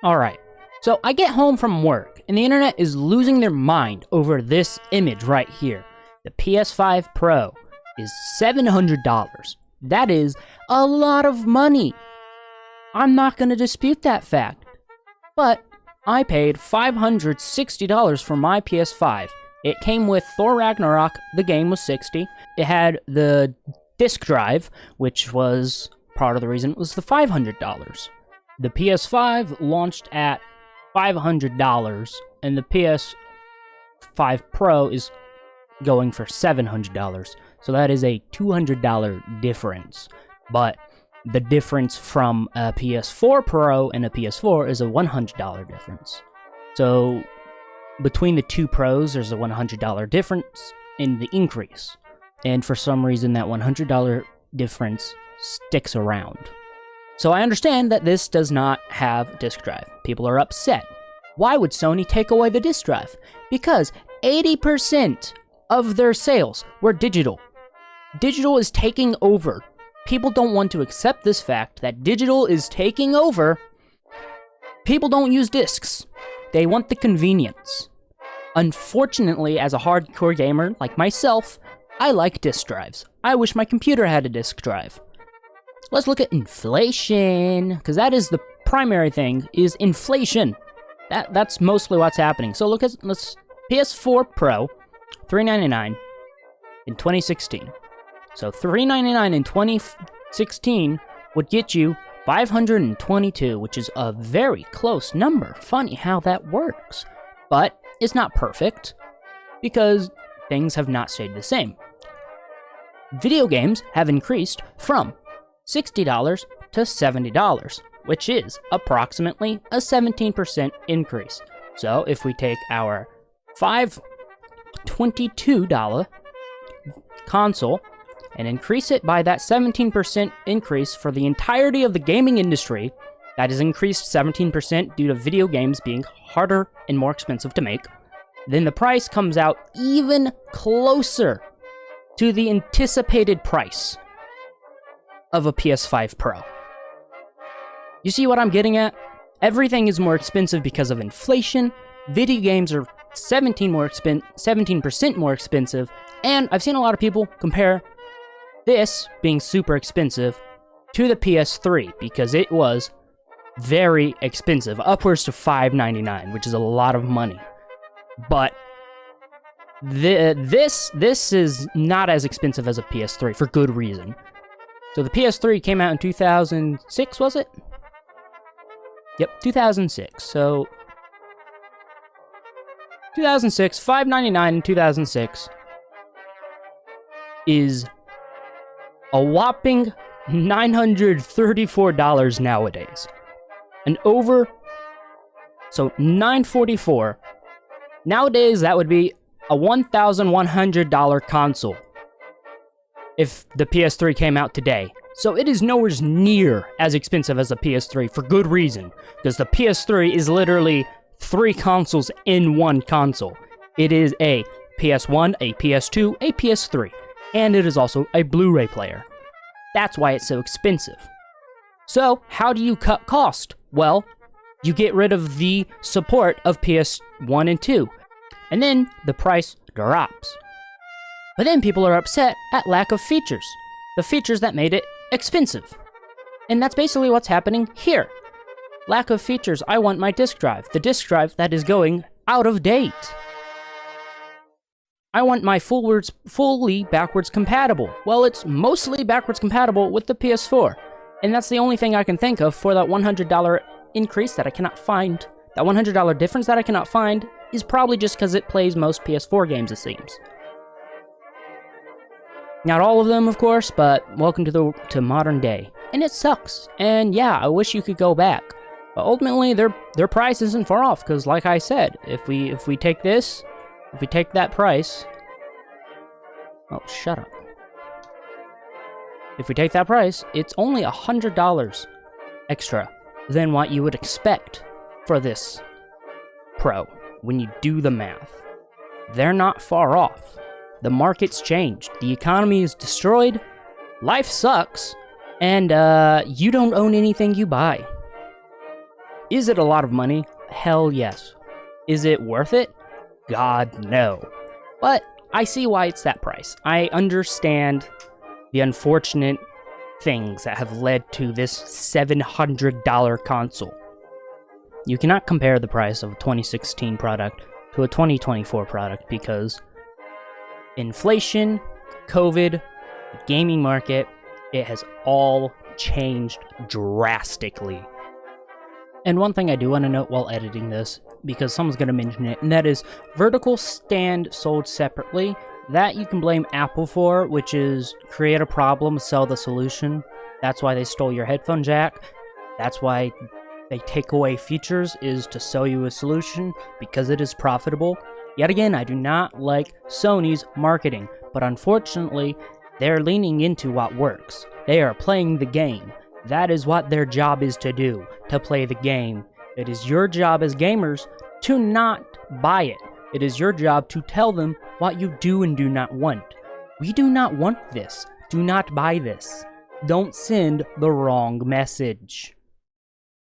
Alright, so I get home from work, and the internet is losing their mind over this image right here. The PS5 Pro is $700. That is a lot of money. I'm not going to dispute that fact. But I paid $560 for my PS5. It came with Thor Ragnarok, the game was $60. It had the disc drive, which was part of the reason it was the $500. The PS5 launched at $500, and the PS5 Pro is going for $700. So that is a $200 difference. But the difference from a PS4 Pro and a PS4 is a $100 difference. So between the two Pros, there's a $100 difference in the increase. And for some reason, that $100 difference sticks around. So I understand that this does not have disk drive. People are upset. Why would Sony take away the disk drive? Because 80% of their sales were digital. Digital is taking over. People don't want to accept this fact that digital is taking over. People don't use discs. They want the convenience. Unfortunately, as a hardcore gamer like myself, I like disk drives. I wish my computer had a disk drive. Let's look at inflation, because that is the primary thing, is inflation. That's mostly what's happening. So look at PS4 Pro, $399 in 2016. So $399 in 2016 would get you $522, which is a very close number. Funny how that works. But it's not perfect, because things have not stayed the same. Video games have increased from $60 to $70, which is approximately a 17% increase. So if we take our $522 console and increase it by that 17% increase for the entirety of the gaming industry, that is increased 17% due to video games being harder and more expensive to make, then the price comes out even closer to the anticipated price of a PS5 Pro. You see what I'm getting at? Everything is more expensive because of inflation. Video games are 17% more expensive, and I've seen a lot of people compare this being super expensive to the PS3 because it was very expensive, upwards to $599, which is a lot of money. But this is not as expensive as a PS3 for good reason. So the PS3 came out in 2006, was it? Yep, 2006. So 2006, $599 in 2006 is a whopping $934 nowadays. So $944. Nowadays, that would be a $1,100 console if the PS3 came out today. So it is nowhere near as expensive as the PS3 for good reason, because the PS3 is literally 3 consoles in one console. It is a PS1, a PS2, a PS3, and it is also a Blu-ray player. That's why it's so expensive. So, how do you cut cost? Well, you get rid of the support of PS1 and 2, and then the price drops. But then people are upset at lack of features. The features that made it expensive. And that's basically what's happening here. Lack of features. I want my disk drive. The disk drive that is going out of date. I want my fully backwards compatible. Well, it's mostly backwards compatible with the PS4. And that's the only thing I can think of for that $100 increase that I cannot find. That $100 difference that I cannot find is probably just because it plays most PS4 games, it seems. Not all of them, of course, but welcome to modern day. And it sucks. And yeah, I wish you could go back. But ultimately, their price isn't far off, because like I said, if we take this, if we take that price... Oh, shut up. If we take that price, it's only $100 extra than what you would expect for this Pro when you do the math. They're not far off. The market's changed. The economy is destroyed. Life sucks. And you don't own anything you buy. Is it a lot of money? Hell yes. Is it worth it? God, no. But I see why it's that price. I understand the unfortunate things that have led to this $700 console. You cannot compare the price of a 2016 product to a 2024 product because inflation, COVID, the gaming market, it has all changed drastically. And one thing I do want to note while editing this, because someone's going to mention it, and that is vertical stand sold separately. That you can blame Apple for, which is create a problem, sell the solution. That's why they stole your headphone jack. That's why they take away features, is to sell you a solution, because it is profitable. Yet again, I do not like Sony's marketing, but unfortunately, they're leaning into what works. They are playing the game. That is what their job is to do, to play the game. It is your job as gamers to not buy it. It is your job to tell them what you do and do not want. We do not want this. Do not buy this. Don't send the wrong message.